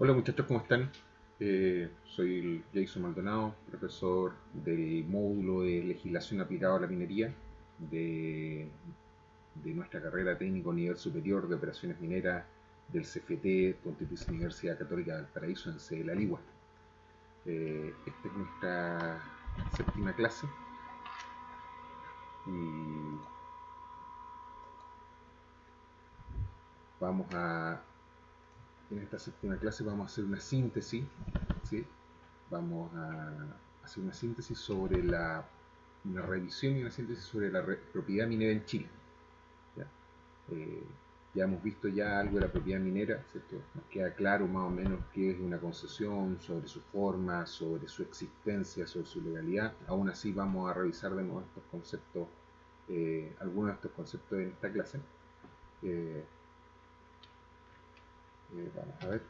Hola muchachos, ¿cómo están? Soy el Jason Maldonado, profesor del módulo de legislación aplicada a la minería de, de nuestra carrera técnico nivel superior de operaciones mineras del CFT Pontificia Universidad Católica del Paraíso en sede de La Ligua. Esta es nuestra séptima clase y vamos a, en esta séptima clase vamos a hacer una síntesis, ¿sí? Vamos a hacer una síntesis sobre una revisión y una síntesis sobre la propiedad minera en Chile. ¿Ya? Eh, ya hemos visto ya algo de la propiedad minera, ¿cierto? Nos queda claro más o menos qué es una concesión, sobre su forma, sobre su existencia, sobre su legalidad. Aún así vamos a revisar de nuevo estos conceptos, algunos de estos conceptos en esta clase. Eh, Vamos a ver.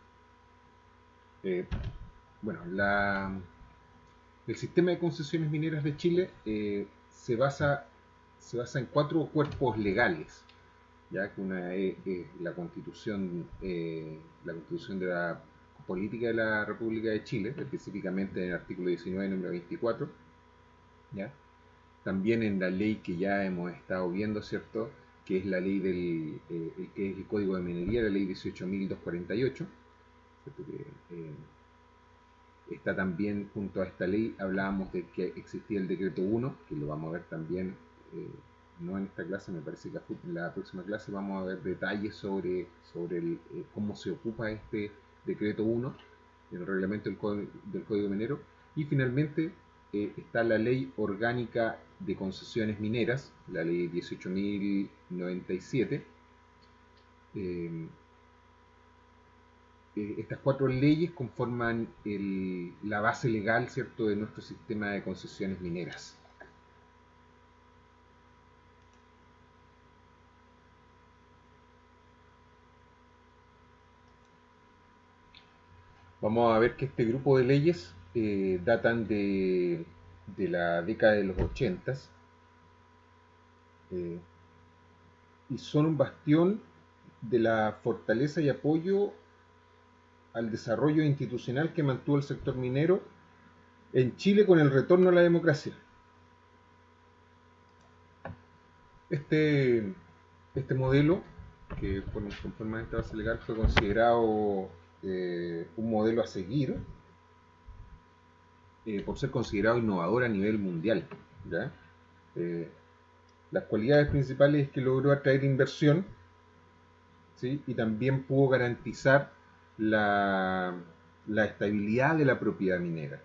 Bueno, el sistema de concesiones mineras de Chile se basa en cuatro cuerpos legales, ya que una es la constitución de la política de la República de Chile, específicamente en el artículo 19, número 24, ¿ya? También en la ley que ya hemos estado viendo, ¿cierto? Que es la ley que es el Código de Minería, la ley 18.248, ¿cierto? Está también, junto a esta ley, hablábamos de que existía el decreto 1, que lo vamos a ver también, no en esta clase, me parece que en la próxima clase vamos a ver detalles sobre cómo se ocupa este decreto 1, el reglamento del Código Minero. Y finalmente está la ley orgánica de concesiones mineras, la ley 18.097. Estas cuatro leyes conforman la base legal, ¿cierto?, de nuestro sistema de concesiones mineras. Vamos a ver que este grupo de leyes datan de la década de los 80 y son un bastión de la fortaleza y apoyo al desarrollo institucional que mantuvo el sector minero en Chile con el retorno a la democracia. Este, este modelo, que conforme a esta base legal fue considerado un modelo a seguir por ser considerado innovador a nivel mundial. ¿Ya? Eh, las cualidades principales es que logró atraer inversión, ¿sí? Y también pudo garantizar la estabilidad de la propiedad minera.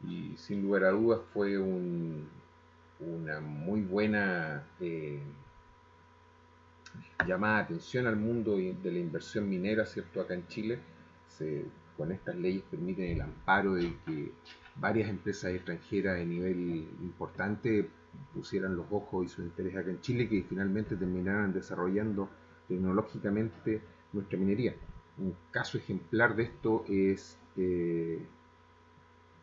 Y sin lugar a dudas fue una muy buena llamada atención al mundo de la inversión minera, ¿cierto? Acá en Chile, con estas leyes permiten el amparo de que varias empresas extranjeras de nivel importante pusieran los ojos y sus intereses acá en Chile, que finalmente terminaran desarrollando tecnológicamente nuestra minería. Un caso ejemplar de esto es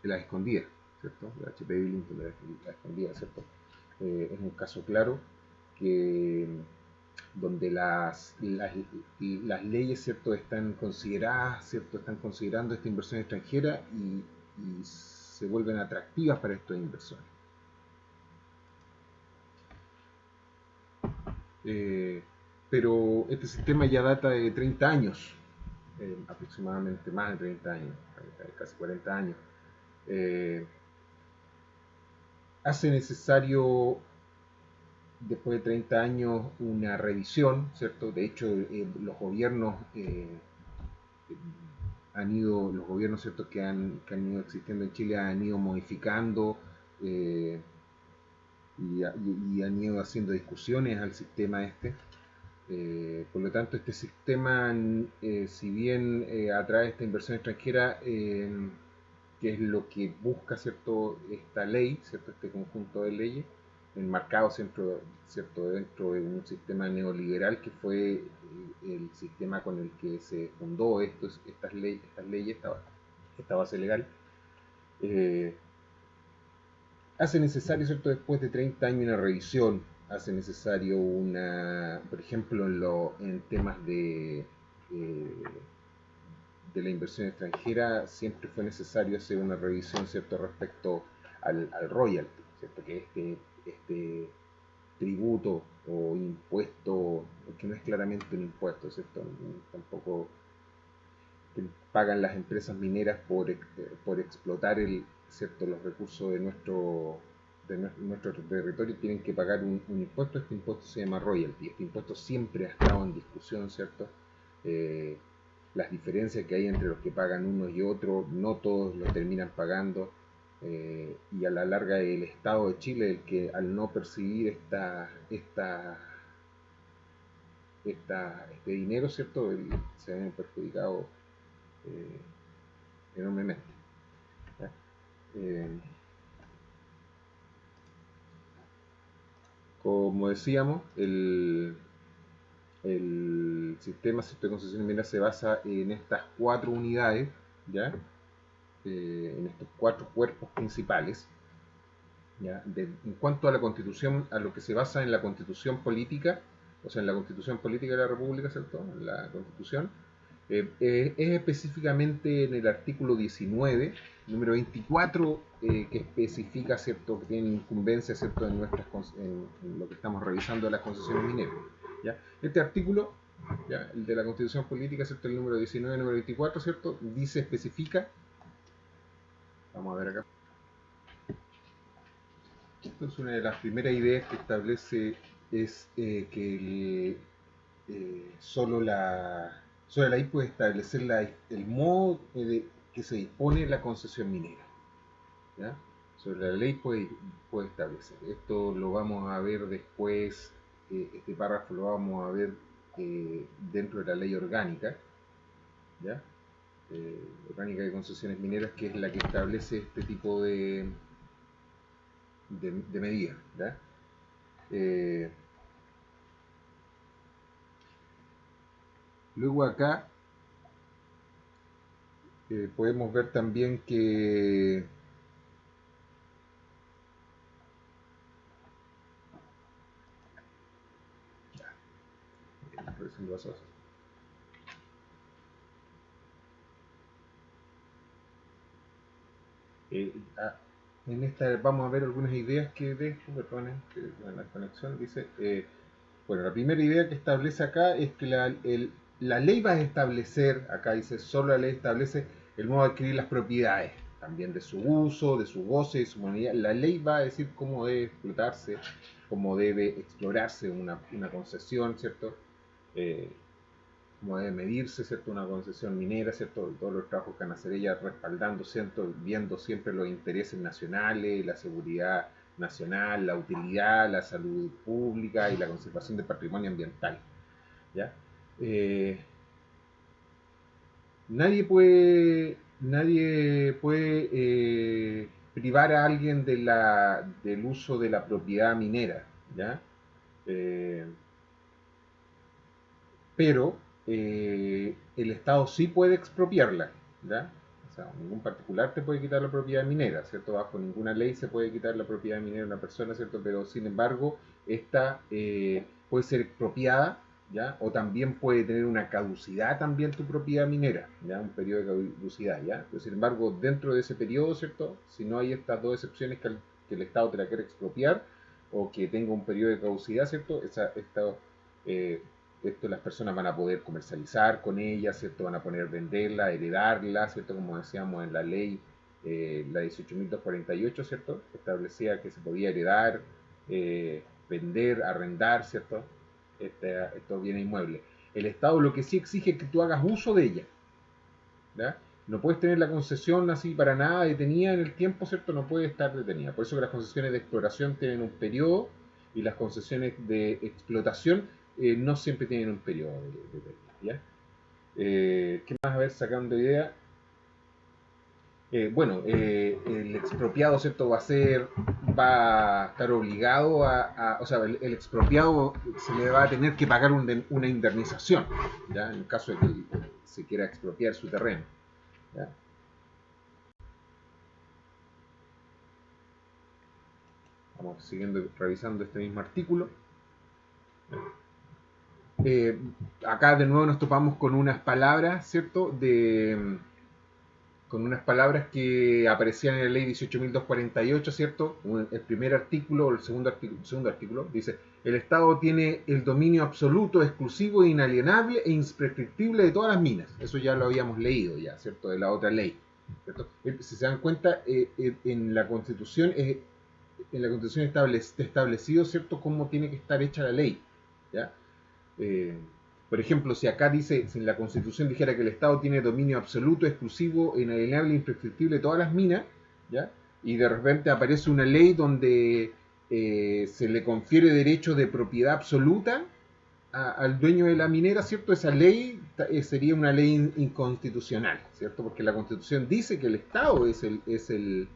la escondida, ¿cierto? La HP Billington, la escondida, ¿cierto? Es un caso claro que donde las leyes, ¿cierto?, están consideradas, ¿cierto?, están considerando esta inversión extranjera y se vuelven atractivas para estas inversiones. Pero este sistema ya data de 30 años, aproximadamente más de 30 años, casi 40 años. Hace necesario, después de 30 años, una revisión, ¿cierto? De hecho, los gobiernos los gobiernos, ¿cierto?, que han ido existiendo en Chile han ido modificando y han ido haciendo discusiones al sistema este. Por lo tanto, este sistema, si bien atrae esta inversión extranjera, que es lo que busca, ¿cierto?, esta ley, ¿cierto?, este conjunto de leyes, enmarcado, ¿cierto?, dentro de un sistema neoliberal que fue el sistema con el que se fundó estas leyes, esta base legal, hace necesario, ¿cierto?, después de 30 años una revisión, hace necesario una, por ejemplo, en temas eh, de la inversión extranjera, siempre fue necesario hacer una revisión, ¿cierto?, respecto al royalty, ¿cierto?, que este tributo o impuesto, que no es claramente un impuesto, ¿cierto?, tampoco que pagan las empresas mineras por explotar ¿cierto?, los recursos de nuestro territorio, tienen que pagar un impuesto. Este impuesto se llama royalty. Este impuesto siempre ha estado en discusión, ¿cierto? Eh, las diferencias que hay entre los que pagan unos y otros, no todos lo terminan pagando, y a la larga el Estado de Chile, el que al no percibir este dinero, ¿cierto?, se ven perjudicados eh, enormemente. Eh, Como decíamos, el sistema de concesión minera se basa en estas cuatro unidades, ¿ya? En estos cuatro cuerpos principales. ¿Ya? En cuanto a la constitución, a lo que se basa en la constitución política, o sea, en la constitución política de la República, ¿cierto? En la constitución, es específicamente en el artículo 19, número 24, que especifica, ¿cierto?, que tiene incumbencia, ¿cierto?, en lo que estamos revisando de las concesiones mineras. ¿Ya? Este artículo, ¿ya?, el de la constitución política, ¿cierto?, el número 19, número 24, ¿cierto?, dice, especifica, vamos a ver acá. Entonces, una de las primeras ideas que establece es que solo la ley puede establecer el modo que se dispone la concesión minera. ¿Ya? Sobre la ley puede establecer. Esto lo vamos a ver después, este párrafo lo vamos a ver dentro de la ley orgánica, ¿ya? Orgánica de concesiones mineras, que es la que establece este tipo de medidas. ¿Ya? Luego acá podemos ver también que Eh, ah, en esta vamos a ver algunas ideas que dejo, perdonen, que la conexión dice, bueno, la primera idea que establece acá es que la ley va a establecer, acá dice, solo la ley establece el modo de adquirir las propiedades, también de su uso, de su goce, de su moneda. La ley va a decir cómo debe explotarse, cómo debe explorarse una concesión, ¿cierto? Eh, Cómo debe medirse, ¿cierto?, una concesión minera, ¿cierto?, todos los trabajos que van a hacer ella respaldando, ¿cierto?, viendo siempre los intereses nacionales, la seguridad nacional, la utilidad, la salud pública y la conservación del patrimonio ambiental. ¿Ya? Nadie puede privar a alguien del uso de la propiedad minera, ¿ya? Eh, pero el Estado sí puede expropiarla, ¿ya? O sea, ningún particular te puede quitar la propiedad minera, ¿cierto? Bajo ninguna ley se puede quitar la propiedad minera de una persona, ¿cierto? Pero sin embargo, esta puede ser expropiada, ¿ya? O también puede tener una caducidad también tu propiedad minera, ¿ya? Un periodo de caducidad, ¿ya? Pero sin embargo, dentro de ese periodo, ¿cierto? Si no hay estas dos excepciones que el Estado te la quiere expropiar o que tenga un periodo de caducidad, ¿cierto? Eh, Esto las personas van a poder comercializar con ella, ¿cierto? Van a poder venderla, heredarla, ¿cierto? Como decíamos en la ley, la 18.248, ¿cierto? Establecía que se podía heredar, vender, arrendar, ¿cierto? Estos bienes inmuebles. El Estado lo que sí exige es que tú hagas uso de ella, ¿ya? No puedes tener la concesión así para nada detenida en el tiempo, ¿cierto? No puede estar detenida. Por eso que las concesiones de exploración tienen un periodo y las concesiones de explotación no siempre tienen un periodo de ¿ya? ¿Qué más? A ver, sacando idea. Bueno, el expropiado, ¿cierto? Va a estar obligado o sea, el expropiado se le va a tener que pagar una indemnización, ¿ya? En el caso de que se quiera expropiar su terreno, ¿ya? Vamos siguiendo revisando este mismo artículo. Acá de nuevo nos topamos con unas palabras, ¿cierto? Con unas palabras que aparecían en la ley 18.248, ¿cierto? El primer artículo, o el segundo artículo, dice, el Estado tiene el dominio absoluto, exclusivo, inalienable e imprescriptible de todas las minas. Eso ya lo habíamos leído ya, ¿cierto? De la otra ley, ¿cierto? Si se dan cuenta, en la Constitución está establecido, ¿cierto?, cómo tiene que estar hecha la ley, ¿ya? Eh, por ejemplo, si acá dice, si en la Constitución dijera que el Estado tiene dominio absoluto, exclusivo, inalienable e imprescriptible de todas las minas, ¿ya? Y de repente aparece una ley donde se le confiere derecho de propiedad absoluta al dueño de la minera, ¿cierto? Esa ley sería una ley inconstitucional, ¿cierto? Porque la Constitución dice que el Estado es el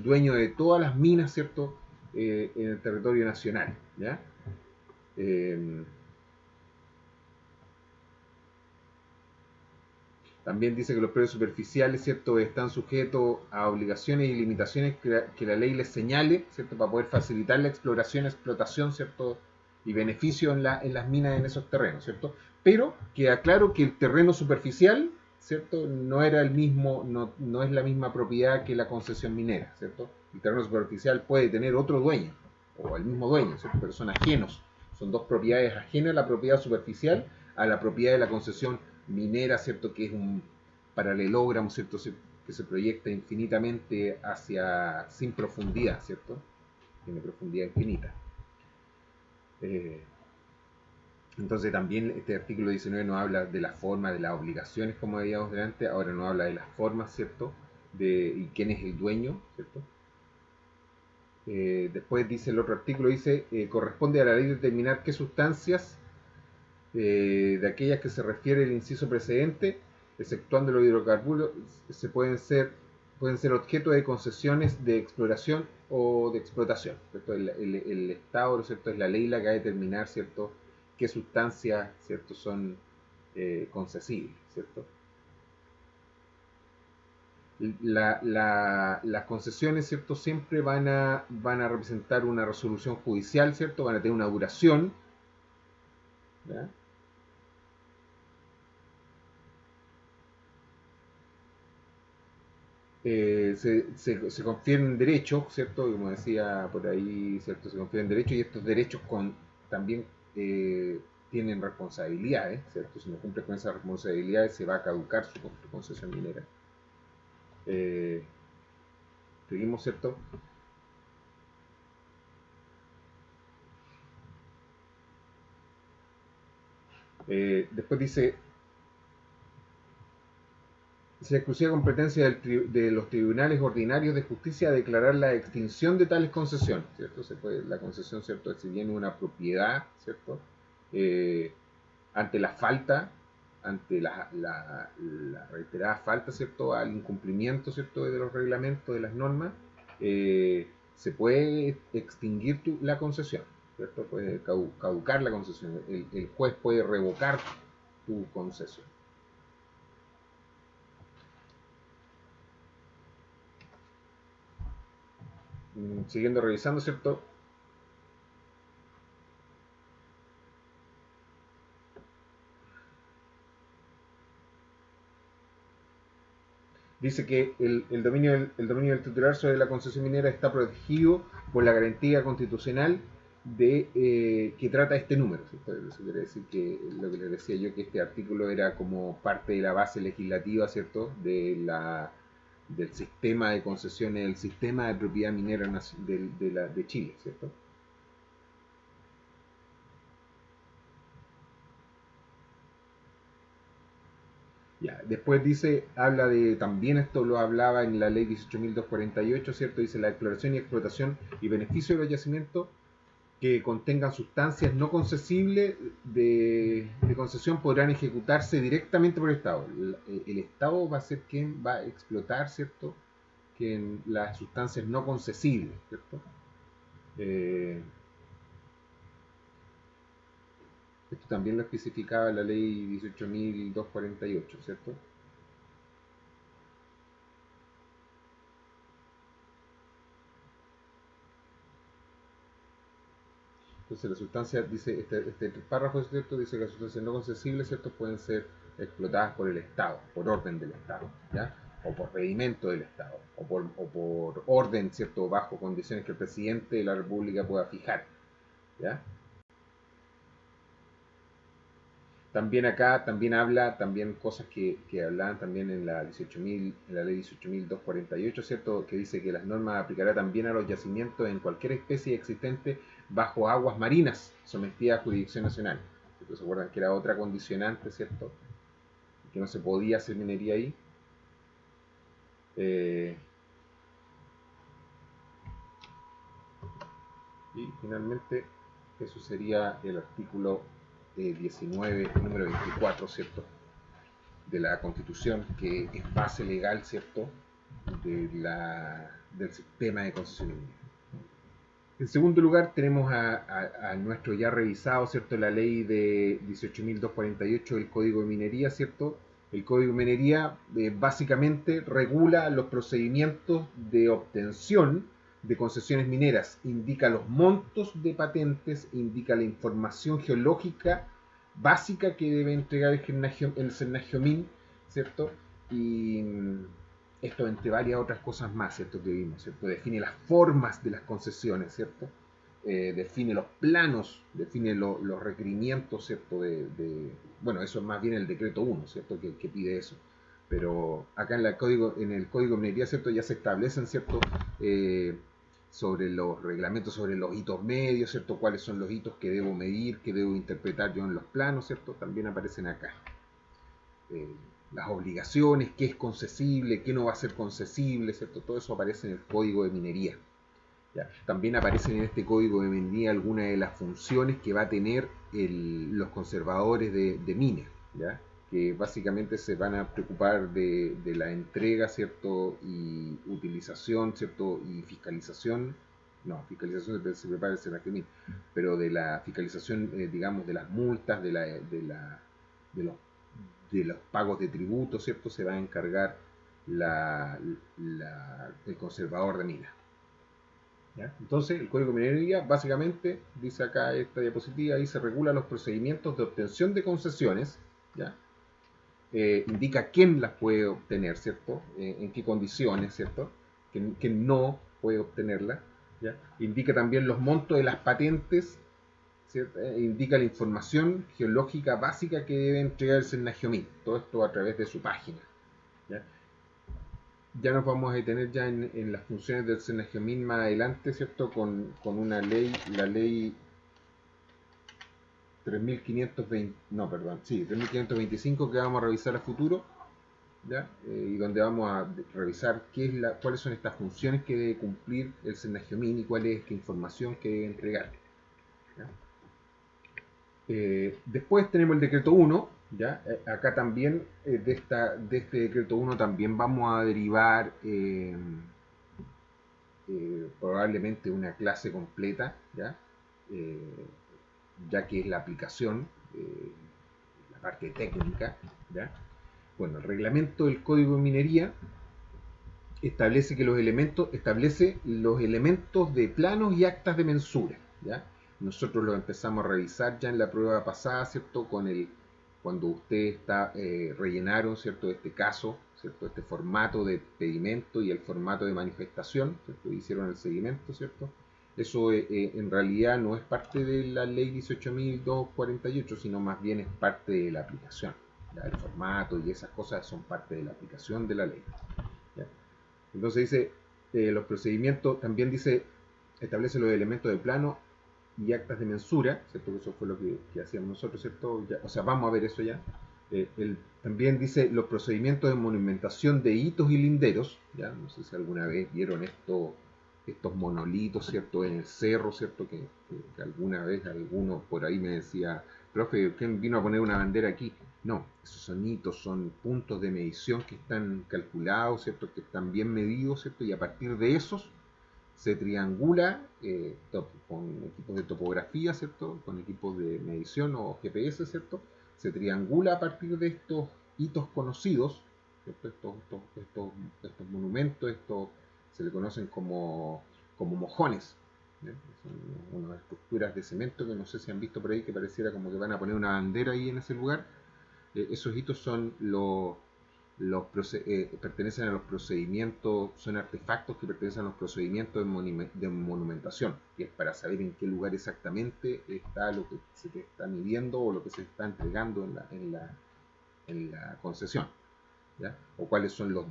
dueño de todas las minas, ¿cierto? En el territorio nacional, ¿ya? Eh, También dice que los predios superficiales, ¿cierto?, están sujetos a obligaciones y limitaciones que la ley les señale, ¿cierto?, para poder facilitar la exploración, explotación, ¿cierto?, y beneficio en las minas en esos terrenos, ¿cierto? Pero queda claro que el terreno superficial, ¿cierto?, no era el mismo, no es la misma propiedad que la concesión minera, ¿cierto? El terreno superficial puede tener otro dueño, o el mismo dueño, ¿cierto?, pero son ajenos. Son dos propiedades ajenas, la propiedad superficial a la propiedad de la concesión minera, ¿cierto?, que es un paralelogramo, ¿cierto?, que se proyecta infinitamente hacia, sin profundidad, ¿cierto? Tiene profundidad infinita. Entonces también este artículo 19 nos habla de la forma, de las obligaciones, como veíamos delante, ahora nos habla de las formas, ¿cierto?, y quién es el dueño, ¿cierto? Después dice el otro artículo, dice, corresponde a la ley determinar qué sustancias de aquellas que se refiere el inciso precedente, exceptuando los hidrocarburos, pueden ser objeto de concesiones de exploración o de explotación, ¿cierto? El Estado, ¿cierto?, es la ley la que va a determinar, ¿cierto?, qué sustancias, ¿cierto?, son concesibles, ¿cierto? Las concesiones, ¿cierto?, siempre van a representar una resolución judicial, ¿cierto? Van a tener una duración, ¿ya? Se confieren derechos, ¿cierto? Como decía por ahí, ¿cierto? Se confieren derechos y estos derechos también tienen responsabilidades, ¿cierto? Si no cumple con esas responsabilidades se va a caducar su concesión minera. Eh, Seguimos, ¿cierto? Después dice, es la exclusiva competencia de los tribunales ordinarios de justicia declarar la extinción de tales concesiones, ¿cierto? La concesión, ¿cierto?, si bien una propiedad, ¿cierto?, Eh, ante la falta, ante la reiterada falta, ¿cierto?, al incumplimiento, ¿cierto?, de los reglamentos, de las normas, se puede extinguir la concesión, ¿cierto? Puede caducar la concesión, el juez puede revocar tu concesión. Siguiendo revisando, ¿cierto? Dice que el dominio del titular sobre la concesión minera está protegido por la garantía constitucional que trata este número, ¿cierto? Eso quiere decir que lo que les decía yo, que este artículo era como parte de la base legislativa, ¿cierto?, del sistema de concesiones, del sistema de propiedad minera de Chile, ¿cierto? Ya, después dice, habla de, también esto lo hablaba en la ley 18.248, ¿cierto? Dice la exploración y explotación y beneficio de los yacimientos que contengan sustancias no concesibles de concesión podrán ejecutarse directamente por el Estado. El Estado va a ser quien va a explotar, ¿cierto?, que las sustancias no concesibles, ¿cierto? Eh, Esto también lo especificaba la ley 18.248, ¿cierto? Entonces la sustancia, dice, este párrafo, ¿cierto? Dice que las sustancias no concesibles, ¿cierto? Pueden ser explotadas por el Estado, por orden del Estado, ¿ya? O por pedimento del Estado, o por orden, ¿cierto? Bajo condiciones que el presidente de la República pueda fijar, ¿ya? También acá, también habla, también cosas que hablaban también en la 18.000, en la ley 18.248, ¿cierto? Que dice que las normas aplicará también a los yacimientos en cualquier especie existente bajo aguas marinas sometidas a jurisdicción nacional. ¿Se acuerdan que era otra condicionante, ¿cierto? Que no se podía hacer minería ahí. Eh, y finalmente, eso sería el artículo 19, número 24, ¿cierto? De la Constitución, que es base legal, ¿cierto? Del sistema de concesión minera. En segundo lugar, tenemos a nuestro ya revisado, ¿cierto? La ley de 18.248 del Código de Minería, ¿cierto? El Código de Minería básicamente regula los procedimientos de obtención de concesiones mineras, indica los montos de patentes, indica la información geológica básica que debe entregar el Senagiomin, ¿cierto? Y esto entre varias otras cosas más, ¿cierto? Que vimos, ¿cierto? Define las formas de las concesiones, ¿cierto? Define los planos, define los requerimientos, ¿cierto? Bueno, eso es más bien el decreto 1, ¿cierto? Que pide eso. Pero acá en el código de minería, ¿cierto? Ya se establecen, ¿cierto? Sobre los reglamentos, sobre los hitos medios, ¿cierto? Cuáles son los hitos que debo medir, que debo interpretar yo en los planos, ¿cierto? También aparecen acá. Las obligaciones, qué es concesible, qué no va a ser concesible, ¿cierto? Todo eso aparece en el código de minería. ¿Ya? También aparecen en este código de minería algunas de las funciones que va a tener los conservadores de minas, ¿ya? Que básicamente se van a preocupar de la entrega, ¿cierto? Y utilización, ¿cierto? Y fiscalización. No, fiscalización se prepara el Senagiomin, pero de la fiscalización, digamos, de las multas, de los pagos de tributo, ¿cierto? Se va a encargar el conservador de minas. ¿Ya? Entonces, el Código de Minería básicamente, dice acá esta diapositiva, ahí se regula los procedimientos de obtención de concesiones, ¿ya? Indica quién las puede obtener, ¿cierto? En qué condiciones, ¿cierto? Que no puede obtenerlas, ¿ya? Indica también los montos de las patentes, ¿cierto? Indica la información geológica básica que debe entregar el Senagiomin, todo esto a través de su página, ¿ya? Ya nos vamos a detener ya en las funciones del Senagiomin más adelante, ¿cierto? Con una ley, la ley 3520, no, perdón, sí, 3525 que vamos a revisar a futuro, ¿ya? Y donde vamos a revisar cuáles son estas funciones que debe cumplir el Senagiomin y cuál es la información que debe entregar, ¿ya? Después tenemos el decreto 1, ¿ya? Acá también, de este decreto 1 también vamos a derivar probablemente una clase completa, ¿ya? Ya que es la aplicación, la parte técnica, ¿ya? Bueno, el reglamento del Código de Minería establece los elementos de planos y actas de mensura, ¿ya? Nosotros lo empezamos a revisar ya en la prueba pasada, ¿cierto? Cuando ustedes rellenaron, ¿cierto? Este caso, ¿cierto? Este formato de pedimento y el formato de manifestación, ¿cierto? Hicieron el seguimiento, ¿cierto? Eso en realidad no es parte de la ley 18.248, sino más bien es parte de la aplicación, ¿ya? El formato y esas cosas son parte de la aplicación de la ley, ¿ya? Entonces dice, los procedimientos, también dice, establece los elementos de plano y actas de mensura, ¿cierto? Eso fue lo que hacíamos nosotros, ¿cierto? Ya, o sea, vamos a ver eso ya. También dice los procedimientos de monumentación de hitos y linderos, ¿ya? No sé si alguna vez vieron estos monolitos, ¿cierto? En el cerro, ¿cierto? Que alguna vez alguno por ahí me decía, profe, ¿quién vino a poner una bandera aquí? No, esos son hitos, son puntos de medición que están calculados, ¿cierto? Que están bien medidos, ¿cierto? Y a partir de esos se triangula con equipos de topografía, ¿cierto? Con equipos de medición o GPS, ¿cierto? Se triangula a partir de estos hitos conocidos, ¿cierto? Estos monumentos, se le conocen como mojones, ¿ya? Son unas estructuras de cemento que no sé si han visto por ahí, que pareciera como que van a poner una bandera ahí en ese lugar. Esos hitos son pertenecen a los procedimientos, son artefactos que pertenecen a los procedimientos de monumentación, y es para saber en qué lugar exactamente está lo que se te está midiendo o lo que se está entregando en la concesión, ¿ya? O cuáles son los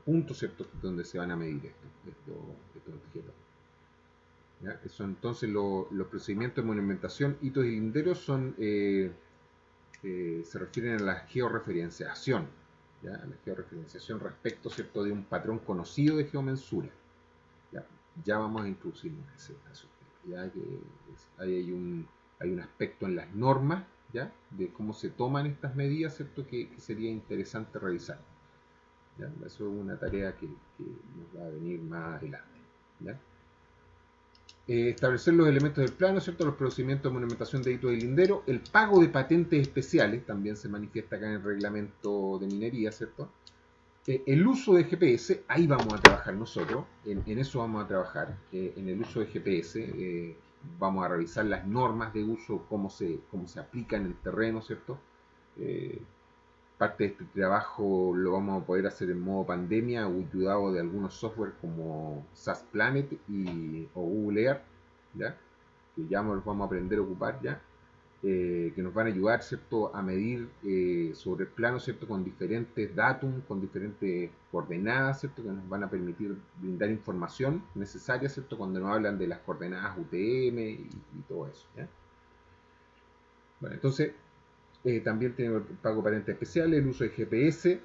puntos, ¿cierto?, donde se van a medir estos objetos. ¿Ya? Eso, entonces los procedimientos de monumentación, hitos y linderos se refieren a la georreferenciación, ¿ya? A la georreferenciación respecto, ¿cierto?, de un patrón conocido de geomensura. Ya, ya vamos a introducirnos en ese caso. Ya que hay un aspecto en las normas, ¿ya?, de cómo se toman estas medidas, ¿cierto?, que sería interesante revisar. ¿Ya? Eso es una tarea que nos va a venir más adelante. ¿Ya? Establecer los elementos del plano, ¿cierto?, los procedimientos de monumentación de hitos y lindero, el pago de patentes especiales, también se manifiesta acá en el reglamento de minería, ¿cierto? El uso de GPS, ahí vamos a trabajar nosotros, en eso vamos a trabajar, en el uso de GPS, vamos a revisar las normas de uso, cómo se aplica en el terreno, ¿cierto? Parte de este trabajo lo vamos a poder hacer en modo pandemia, o ayudado de algunos software como SAS Planet o Google Earth, ¿ya?, que ya los vamos a aprender a ocupar ya, que nos van a ayudar, ¿cierto?, a medir sobre el plano, ¿cierto?, con diferentes datos, con diferentes coordenadas, ¿cierto?, que nos van a permitir brindar información necesaria, ¿cierto?, cuando nos hablan de las coordenadas UTM y todo eso, ¿ya? Bueno, entonces también tenemos el pago de patentes especiales, el uso de GPS,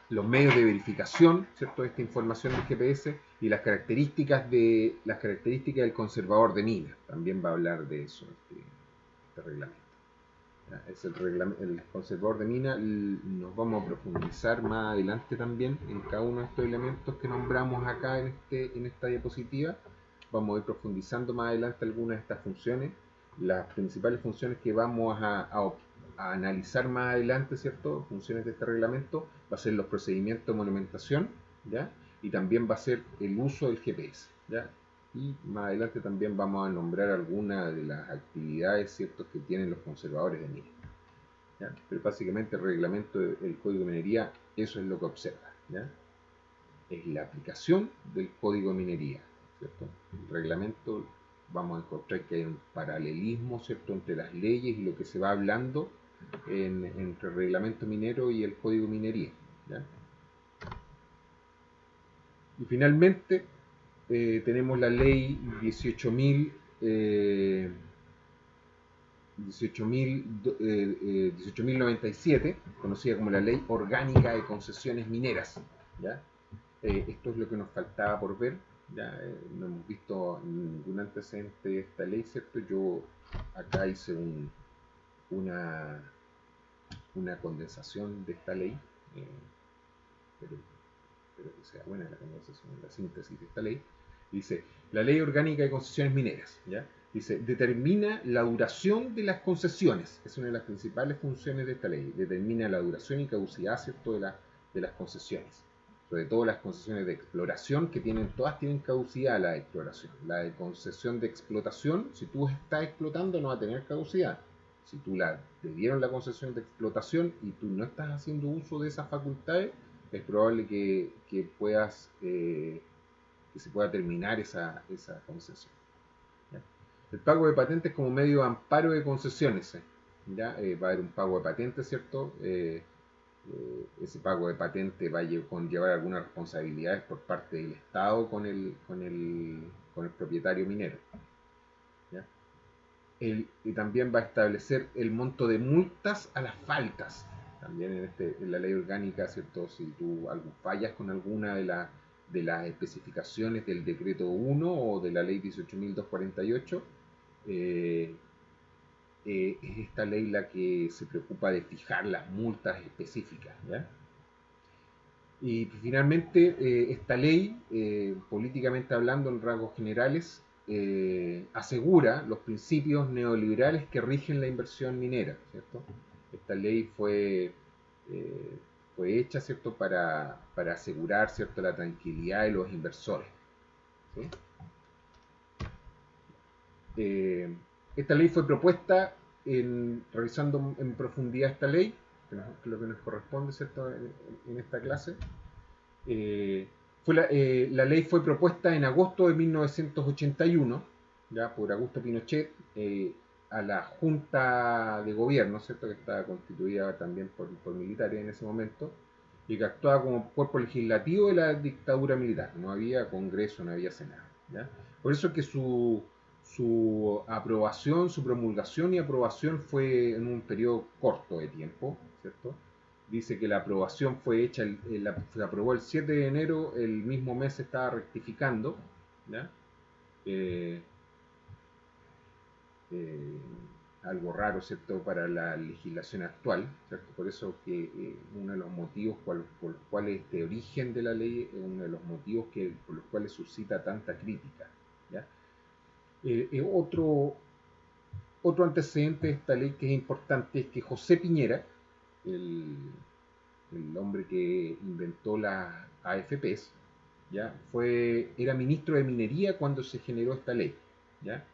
los medios de verificación, ¿cierto?, de esta información del GPS, y las características del conservador de minas. También va a hablar de eso este reglamento. ¿Ya? Es el conservador de mina. Nos vamos a profundizar más adelante también en cada uno de estos elementos que nombramos acá en esta diapositiva. Vamos a ir profundizando más adelante algunas de estas funciones. Las principales funciones que vamos a analizar más adelante, ¿cierto?, funciones de este reglamento, va a ser los procedimientos de monumentación, ¿ya?, y también va a ser el uso del GPS, ¿ya? Y más adelante también vamos a nombrar algunas de las actividades, ¿cierto?, que tienen los conservadores de minas, ¿ya? Pero básicamente el reglamento del Código de Minería, eso es lo que observa, ¿ya? Es la aplicación del Código de Minería, ¿cierto? El reglamento, vamos a encontrar que hay un paralelismo, ¿cierto?, entre las leyes y lo que se va hablando entre el reglamento minero y el Código de Minería, ¿ya? Y finalmente tenemos la ley 18.097, conocida como la Ley Orgánica de Concesiones Mineras, ¿ya? Esto es lo que nos faltaba por ver. Ya no hemos visto ningún antecedente de esta ley, ¿cierto? Yo acá hice una condensación de esta ley, pero espero que sea buena la condensación, la síntesis de esta ley. Dice, la Ley Orgánica de Concesiones Mineras, ¿ya? Dice, determina la duración de las concesiones. Es una de las principales funciones de esta ley. Determina la duración y caducidad, ¿cierto?, de las concesiones. Sobre todo las concesiones de exploración, que todas tienen caducidad la de exploración. La de concesión de explotación, si tú estás explotando, no va a tener caducidad. Si te dieron la concesión de explotación y tú no estás haciendo uso de esas facultades, es probable que se pueda terminar esa concesión, ¿ya? El pago de patentes como medio de amparo de concesiones, ¿ya? Va a haber un pago de patentes, ¿cierto? Ese pago de patente va a conllevar algunas responsabilidades por parte del Estado con el propietario minero, ¿ya? Y también va a establecer el monto de multas a las faltas. También en la ley orgánica, ¿cierto? Si tú fallas con alguna de las especificaciones del decreto 1 o de la ley 18.248, es esta ley la que se preocupa de fijar las multas específicas, ¿ya? Y finalmente, esta ley, políticamente hablando en rasgos generales, asegura los principios neoliberales que rigen la inversión minera, ¿cierto? Esta ley fue hecha, ¿cierto?, para asegurar, ¿cierto?, la tranquilidad de los inversores, ¿sí? Esta ley fue propuesta, revisando en profundidad esta ley, que es lo que nos corresponde, ¿cierto? En esta clase. La ley fue propuesta en agosto de 1981, ya por Augusto Pinochet, a la Junta de Gobierno, ¿cierto? Que estaba constituida también por militares en ese momento, y que actuaba como cuerpo legislativo de la dictadura militar. No había Congreso, no había Senado, ¿ya? Por eso es que su aprobación, su promulgación y aprobación fue en un periodo corto de tiempo, ¿cierto? Dice que la aprobación fue hecha, se aprobó el 7 de enero, el mismo mes se estaba rectificando, ¿ya? Eh, eh, Algo raro, ¿cierto?, para la legislación actual, ¿cierto? Por eso que uno de los motivos por los cuales este origen de la ley es uno de los motivos por los cuales suscita tanta crítica, ¿ya? Otro antecedente de esta ley que es importante es que José Piñera, el, el hombre que inventó las AFPs, ¿ya? Era ministro de Minería cuando se generó esta ley, ¿ya?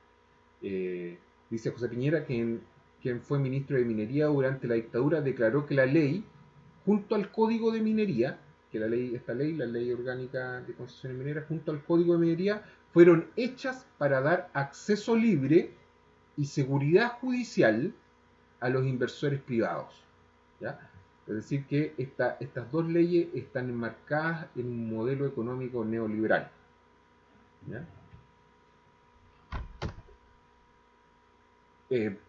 Dice José Piñera que quien fue ministro de Minería durante la dictadura declaró que la ley, junto al Código de Minería, que la ley orgánica de concesiones mineras, junto al Código de Minería, fueron hechas para dar acceso libre y seguridad judicial a los inversores privados, ¿ya? Es decir, que estas dos leyes están enmarcadas en un modelo económico neoliberal, ¿ya?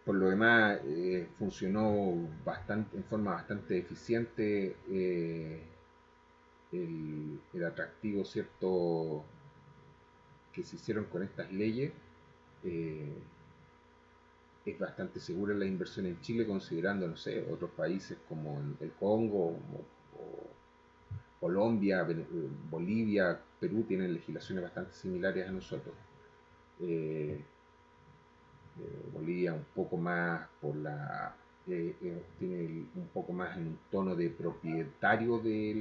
Por lo demás, funcionó en forma bastante eficiente el atractivo, ¿cierto?, que se hicieron con estas leyes. Eh, es bastante segura la inversión en Chile, considerando, no sé, otros países como el Congo o Colombia, Bolivia, Perú tienen legislaciones bastante similares a nosotros. Eh, Bolivia un poco más tiene un poco más en un tono de propietario de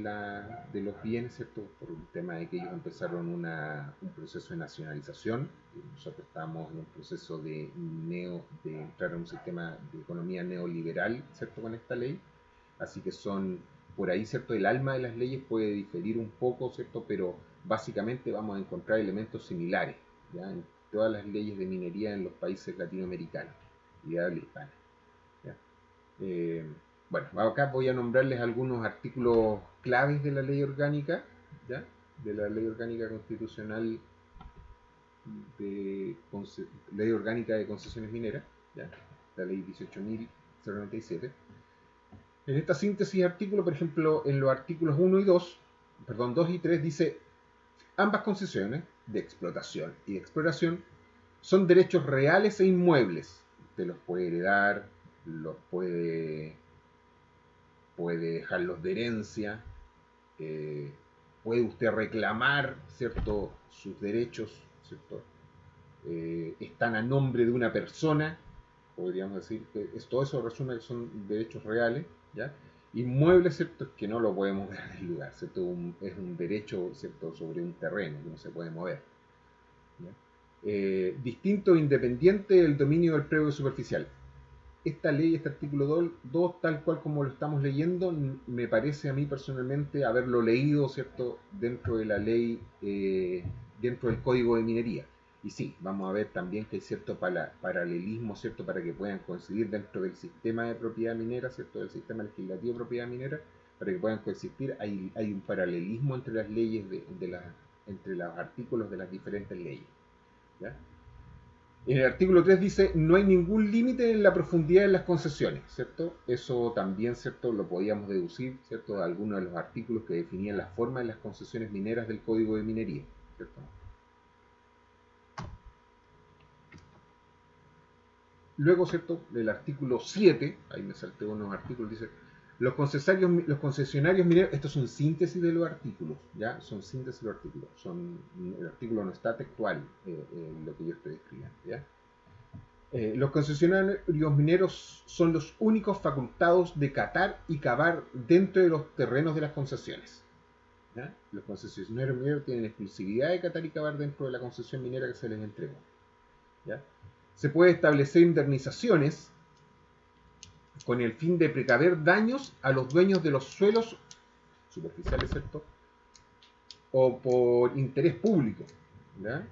los bienes, ¿cierto? Por un tema de que ellos empezaron un proceso de nacionalización. Nosotros estamos en un proceso de entrar en un sistema de economía neoliberal, ¿cierto?, con esta ley. Así que por ahí, ¿cierto?, el alma de las leyes puede diferir un poco, ¿cierto?, pero básicamente vamos a encontrar elementos similares, ¿ya?, en todas las leyes de minería en los países latinoamericanos y de habla hispana, ¿ya? Eh, bueno, acá voy a nombrarles algunos artículos claves de la ley orgánica, ¿ya?, de la ley orgánica constitucional, ley orgánica de concesiones mineras, ¿ya?, la ley 18.097. En esta síntesis de artículos, por ejemplo, en los artículos 1 y 2, perdón, 2 y 3, dice: ambas concesiones de explotación y de exploración son derechos reales e inmuebles. Usted los puede heredar, puede dejarlos de herencia, puede usted reclamar, ¿cierto?, sus derechos, ¿cierto? Están a nombre de una persona, podríamos decir que todo eso resume que son derechos reales, ¿ya? Inmuebles, ¿cierto?, es que no lo podemos mover en el lugar, ¿cierto? Es un derecho, ¿cierto?, sobre un terreno que no se puede mover, ¿ya? Distinto e independiente del dominio del predio superficial. Esta ley, este artículo 2, tal cual como lo estamos leyendo, me parece a mí personalmente haberlo leído, ¿cierto?, dentro de la ley, dentro del Código de Minería. Y sí, vamos a ver también que hay cierto paralelismo, ¿cierto?, para que puedan coincidir dentro del sistema de propiedad minera, ¿cierto?, del sistema legislativo de propiedad minera, para que puedan coexistir. Hay un paralelismo entre las leyes, entre los artículos de las diferentes leyes, ¿ya? En el artículo 3 dice: no hay ningún límite en la profundidad de las concesiones, ¿cierto? Eso también, ¿cierto?, lo podíamos deducir, ¿cierto?, de algunos de los artículos que definían la forma de las concesiones mineras del Código de Minería, ¿cierto? Luego, ¿cierto?, del artículo 7, ahí me salté unos artículos, dice: los concesionarios mineros, esto es un síntesis de los artículos, ¿ya? Son síntesis de los artículos, el artículo no está textual, lo que yo estoy escribiendo, ¿ya? Los concesionarios mineros son los únicos facultados de catar y cavar dentro de los terrenos de las concesiones, ¿Ya? Los concesionarios mineros tienen exclusividad de catar y cavar dentro de la concesión minera que se les entregó. ¿Ya? Se puede establecer indemnizaciones con el fin de precaver daños a los dueños de los suelos superficiales, ¿cierto? O por interés público. ¿Ya?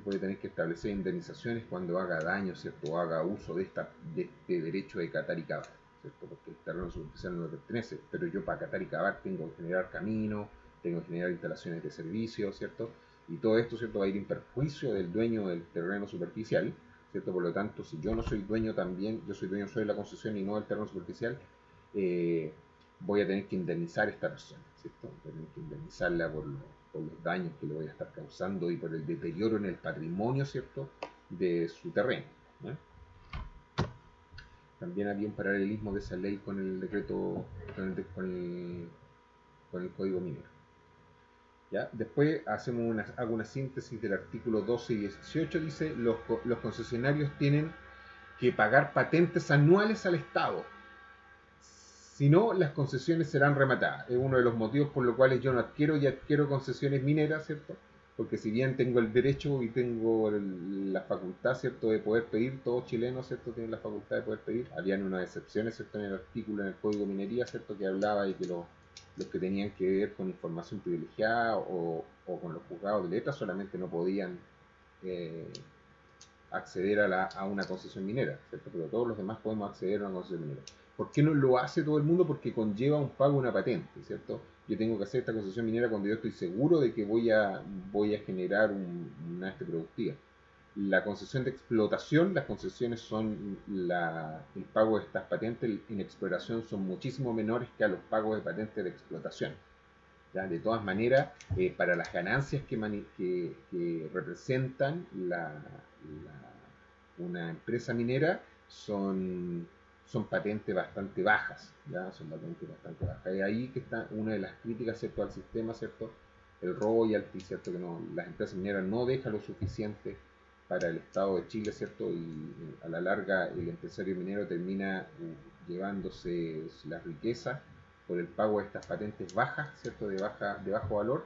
Puede tener que establecer indemnizaciones cuando haga daño, ¿cierto? O haga uso de este derecho de catar y cavar, ¿cierto? Porque el terreno superficial no me pertenece, pero yo para catar y cavar tengo que generar caminos, tengo que generar instalaciones de servicio, ¿cierto? Y todo esto, ¿cierto? Va a ir en perjuicio del dueño del terreno superficial, ¿cierto? Por lo tanto, si yo no soy dueño también, yo soy dueño solo de la concesión y no del terreno superficial, eh, voy a tener que indemnizar a esta persona, ¿cierto? Voy a tener que indemnizarla por los daños que le voy a estar causando y por el deterioro en el patrimonio, ¿cierto?, de su terreno. ¿Eh? También había un paralelismo de esa ley con el decreto, con el código minero. ¿Ya? Después hago una síntesis del artículo 12 y 18, dice, los concesionarios tienen que pagar patentes anuales al Estado. Si no, las concesiones serán rematadas. Es uno de los motivos por los cuales yo no adquiero y adquiero concesiones mineras, ¿cierto? Porque si bien tengo el derecho y tengo la facultad, ¿cierto?, de poder pedir, todos chilenos, ¿cierto?, tienen la facultad de poder pedir. Habían unas excepciones, ¿cierto?, en el artículo, en el Código de Minería, ¿cierto?, que hablaba de que los que tenían que ver con información privilegiada o con los juzgados de letras solamente no podían eh, acceder a una concesión minera, ¿cierto? Pero todos los demás podemos acceder a una concesión minera. ¿Por qué no lo hace todo el mundo? Porque conlleva un pago de una patente, ¿cierto? Yo tengo que hacer esta concesión minera cuando yo estoy seguro de que voy a generar una productiva. La concesión de explotación, las concesiones son el pago de estas patentes en exploración son muchísimo menores que a los pagos de patentes de explotación. ¿Ya? De todas maneras, para las ganancias que representan una empresa minera son patentes bastante bajas, ¿ya? Son patentes bastante bajas. Y ahí que está una de las críticas, ¿cierto?, al sistema, ¿cierto? El royalty, ¿cierto? Que las empresas mineras no dejan lo suficiente para el Estado de Chile, ¿cierto? Y a la larga el empresario minero termina llevándose la riqueza por el pago de estas patentes bajas, ¿cierto? De bajo valor,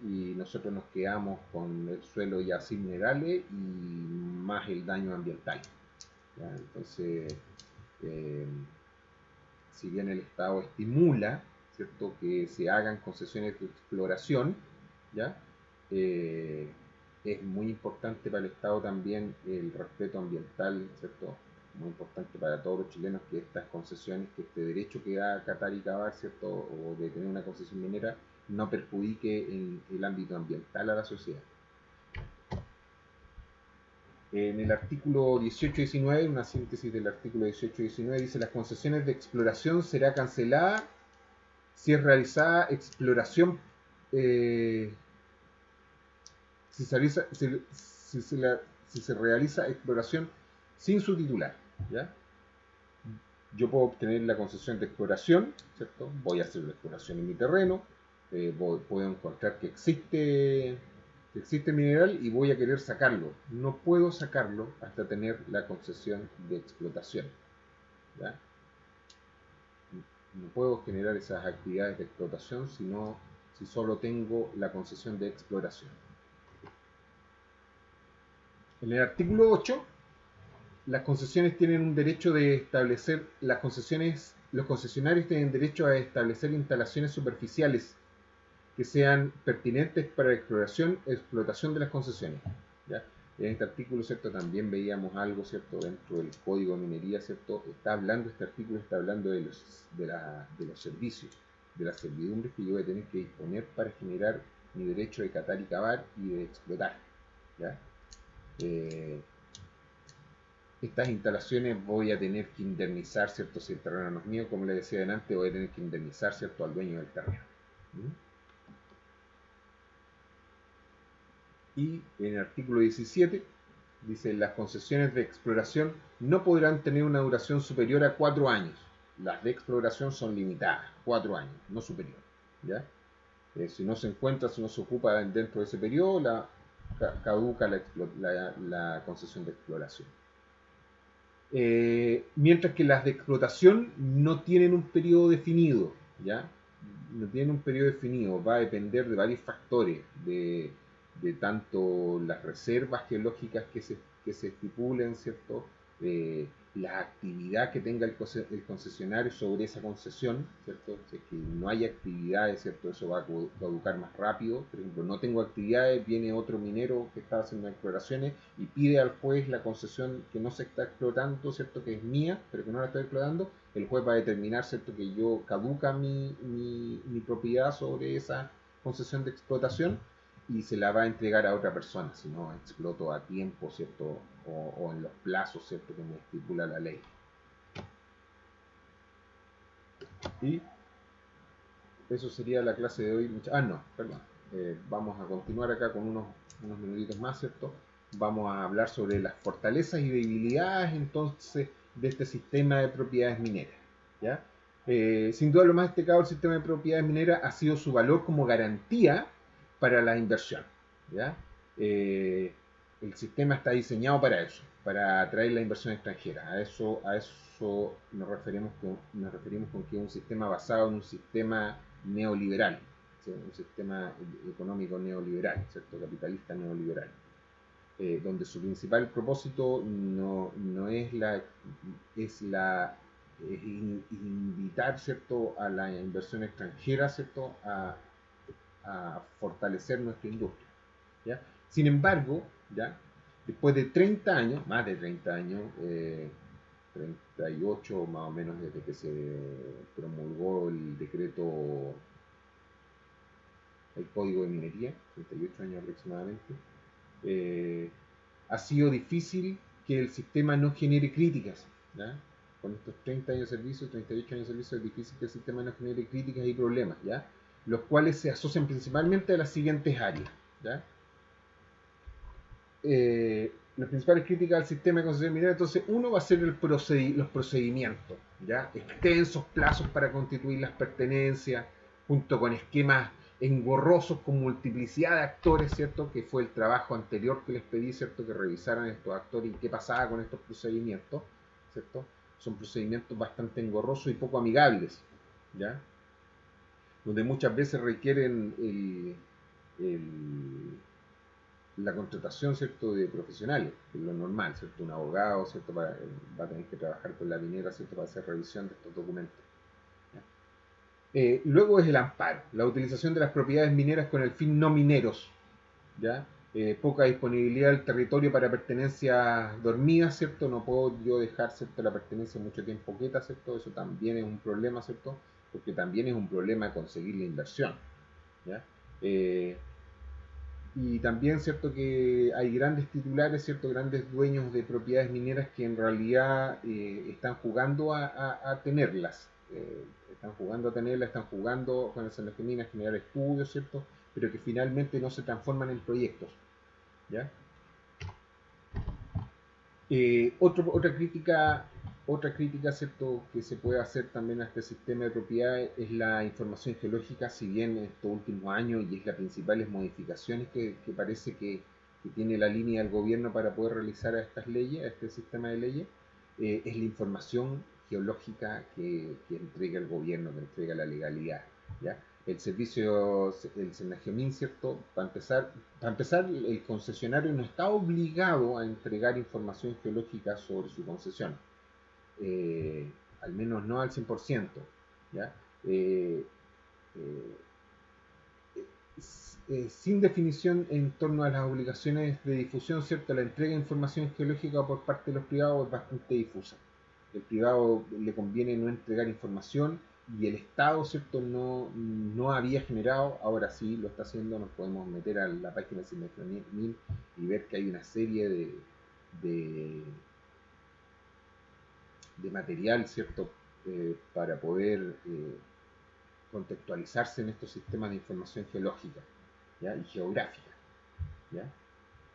y nosotros nos quedamos con el suelo ya sin minerales y más el daño ambiental. ¿Ya? Entonces, eh, si bien el Estado estimula, ¿cierto?, que se hagan concesiones de exploración, ¿ya? Es muy importante para el Estado también el respeto ambiental, ¿cierto? Muy importante para todos los chilenos que estas concesiones, que este derecho que da a catar y cavar, ¿cierto?, o de tener una concesión minera, no perjudique en el ámbito ambiental a la sociedad. En el artículo 18-19, una síntesis del artículo 18-19, dice: las concesiones de exploración será cancelada si es realizada exploración, si se realiza, si se realiza exploración sin su titular. ¿Ya? Yo puedo obtener la concesión de exploración, ¿cierto? Voy a hacer una exploración en mi terreno, puedo encontrar que existe mineral y voy a querer sacarlo. No puedo sacarlo hasta tener la concesión de explotación. ¿Ya? No puedo generar esas actividades de explotación si solo tengo la concesión de exploración. En el artículo 8, las concesiones tienen un derecho de establecer, los concesionarios tienen derecho a establecer instalaciones superficiales que sean pertinentes para la exploración e explotación de las concesiones. ¿Ya? En este artículo, ¿cierto?, también veíamos algo, ¿cierto?, dentro del Código de Minería, ¿cierto? Este artículo está hablando de los servicios, de las servidumbres que yo voy a tener que disponer para generar mi derecho de catar y cavar y de explotar. ¿Ya? Estas instalaciones voy a tener que indemnizar, ¿cierto?, si el terreno no es mío, como le decía antes, voy a tener que indemnizar, ¿cierto?, al dueño del terreno. Y en el artículo 17 dice: las concesiones de exploración no podrán tener una duración superior a 4 años. Las de exploración son limitadas, 4 años, no superior. ¿Ya? Si no se encuentra, si no se ocupa dentro de ese periodo, caduca la concesión de exploración. Mientras que las de explotación no tienen un periodo definido, ¿ya? no tiene un periodo definido, va a depender de varios factores, de tanto las reservas geológicas que se estipulen, ¿cierto? La actividad que tenga el concesionario sobre esa concesión, ¿cierto? Si es que no hay actividades, ¿cierto? Eso va a caducar más rápido. Por ejemplo, no tengo actividades, viene otro minero que está haciendo exploraciones y pide al juez la concesión que no se está explotando, ¿cierto? Que es mía, pero que no la estoy explotando. El juez va a determinar, ¿cierto? Que yo caduca mi propiedad sobre esa concesión de explotación y se la va a entregar a otra persona, si no exploto a tiempo, ¿cierto? O en los plazos, ¿cierto? Que me estipula la ley. Y eso sería la clase de hoy. No, perdón. Vamos a continuar acá con unos minutitos más, ¿cierto? Vamos a hablar sobre las fortalezas y debilidades, entonces, de este sistema de propiedades mineras, ¿ya? Sin duda lo más destacado del sistema de propiedades mineras ha sido su valor como garantía para la inversión, ¿ya? Eh, el sistema está diseñado para eso, para atraer la inversión extranjera. A eso nos referimos con que es un sistema basado en un sistema neoliberal, ¿sí? Un sistema económico neoliberal, ¿cierto? Capitalista neoliberal, donde su principal propósito no es invitar, ¿cierto? A la inversión extranjera, ¿cierto? A fortalecer nuestra industria, ¿ya? Sin embargo, ¿ya? Después de 30 años, más de 30 años, 38 más o menos desde que se promulgó el decreto, el Código de Minería, 38 años aproximadamente, ha sido difícil que el sistema no genere críticas, ¿ya? Con estos 30 años de servicio, 38 años de servicio, es difícil que el sistema no genere críticas y problemas, ¿ya? Los cuales se asocian principalmente a las siguientes áreas, ¿ya? Las principales críticas al sistema de concesión minera, entonces uno va a ser los procedimientos, ¿ya? Extensos plazos para constituir las pertenencias, junto con esquemas engorrosos con multiplicidad de actores, ¿cierto? Que fue el trabajo anterior que les pedí, ¿cierto? Que revisaran estos actores y qué pasaba con estos procedimientos, ¿cierto? Son procedimientos bastante engorrosos y poco amigables, ¿ya? Donde muchas veces requieren el la contratación, ¿cierto? De profesionales, que es lo normal, ¿cierto? Un abogado, ¿cierto? Va a tener que trabajar con la minera, ¿cierto? Para hacer revisión de estos documentos. Luego es el amparo, la utilización de las propiedades mineras con el fin no mineros, ¿ya? Poca disponibilidad del territorio para pertenencias dormidas, ¿cierto? No puedo yo dejar, ¿cierto? La pertenencia mucho tiempo quieta, ¿cierto? Eso también es un problema, ¿cierto? Porque también es un problema conseguir la inversión, ¿ya? Y también, cierto, que hay grandes titulares, cierto, grandes dueños de propiedades mineras que en realidad están jugando a tenerlas. Están jugando a tenerlas, están jugando con el Minas a generar estudios, cierto, pero que finalmente no se transforman en proyectos, ¿ya? Otra crítica, ¿cierto?, que se puede hacer también a este sistema de propiedades es la información geológica, si bien en estos últimos años y es las principales modificaciones que parece que tiene la línea del gobierno para poder realizar a estas leyes, a este sistema de leyes, es la información geológica que entrega el gobierno, que entrega la legalidad, ¿ya? El servicio, el Senagemin, ¿cierto? Para empezar, el concesionario no está obligado a entregar información geológica sobre su concesión, al menos no al 100%, ¿ya? Eh, eh, Sin definición en torno a las obligaciones de difusión, ¿cierto? La entrega de información geológica por parte de los privados es bastante difusa. El privado le conviene no entregar información y el Estado, ¿cierto? No había generado, ahora sí lo está haciendo. Nos podemos meter a la página de Cinefiel y ver que hay una serie de, de material, ¿cierto? Para poder contextualizarse en estos sistemas de información geológica, ¿ya? Y geográfica, ¿ya?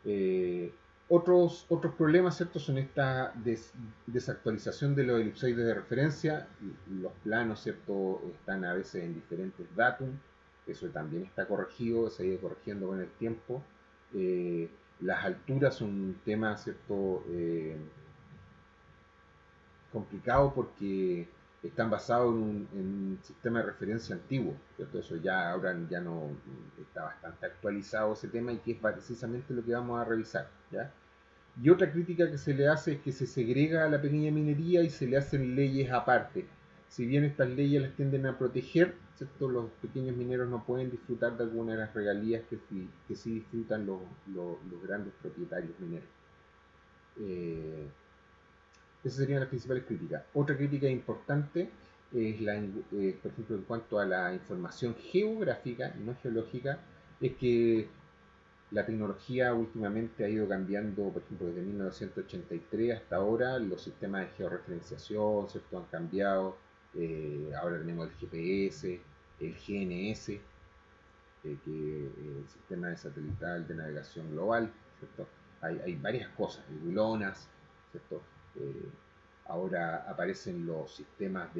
Eh, otros problemas, ¿cierto? Son esta desactualización de los elipsoides de referencia. Los planos, ¿cierto? Están a veces en diferentes datum. Eso también está corregido, se ha ido corrigiendo con el tiempo. Las alturas son un tema, ¿cierto? Complicado porque están basados en un sistema de referencia antiguo, ¿cierto? Eso ya ahora ya no está bastante actualizado ese tema y que es precisamente lo que vamos a revisar, ¿ya? Y otra crítica que se le hace es que se segrega a la pequeña minería y se le hacen leyes aparte. Si bien estas leyes las tienden a proteger, ¿cierto? Los pequeños mineros no pueden disfrutar de algunas de las regalías que sí disfrutan los grandes propietarios mineros. Esas serían las principales críticas. Otra crítica importante es, por ejemplo, en cuanto a la información geográfica, no geológica, es que la tecnología últimamente ha ido cambiando, por ejemplo, desde 1983 hasta ahora, los sistemas de georreferenciación, ¿cierto? Han cambiado. Ahora tenemos el GPS, el GNS, que el sistema de satelital de navegación global, ¿cierto? Hay varias cosas, GLONASS, ¿cierto? Eh, Ahora aparecen los sistemas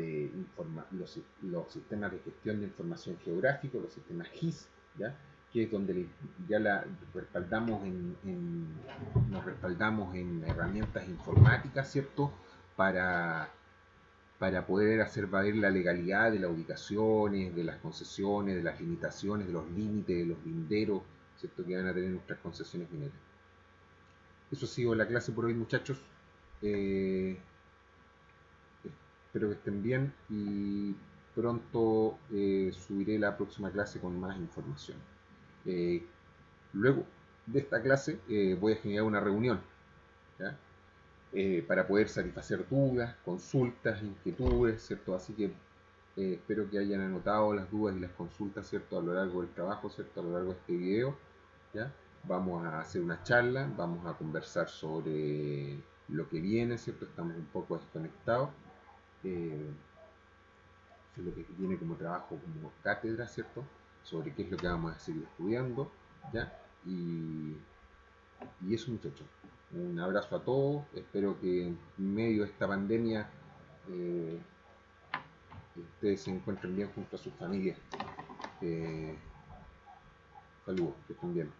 los sistemas de gestión de información geográfico, los sistemas GIS, ¿ya? Que es donde ya nos respaldamos en herramientas informáticas, ¿cierto? Para, para poder hacer valer la legalidad de las ubicaciones, de las concesiones, de las limitaciones, de los límites, de los linderos, ¿cierto? Que van a tener nuestras concesiones mineras. Eso ha sido la clase por hoy, muchachos. Eh, Espero que estén bien y pronto subiré la próxima clase con más información. Eh, Luego de esta clase voy a generar una reunión, ¿ya? Para poder satisfacer dudas, consultas, inquietudes, ¿cierto? Así que espero que hayan anotado las dudas y las consultas, ¿cierto? A lo largo del trabajo, ¿cierto? A lo largo de este video, ¿ya? Vamos a hacer una charla, vamos a conversar sobre lo que viene, ¿cierto? Estamos un poco desconectados. Eh, lo que viene como trabajo, como cátedra, ¿cierto? Sobre qué es lo que vamos a seguir estudiando, ¿ya? Y eso, muchachos. Un abrazo a todos. Espero que en medio de esta pandemia eh, ustedes se encuentren bien junto a sus familias. Saludos, que estén bien.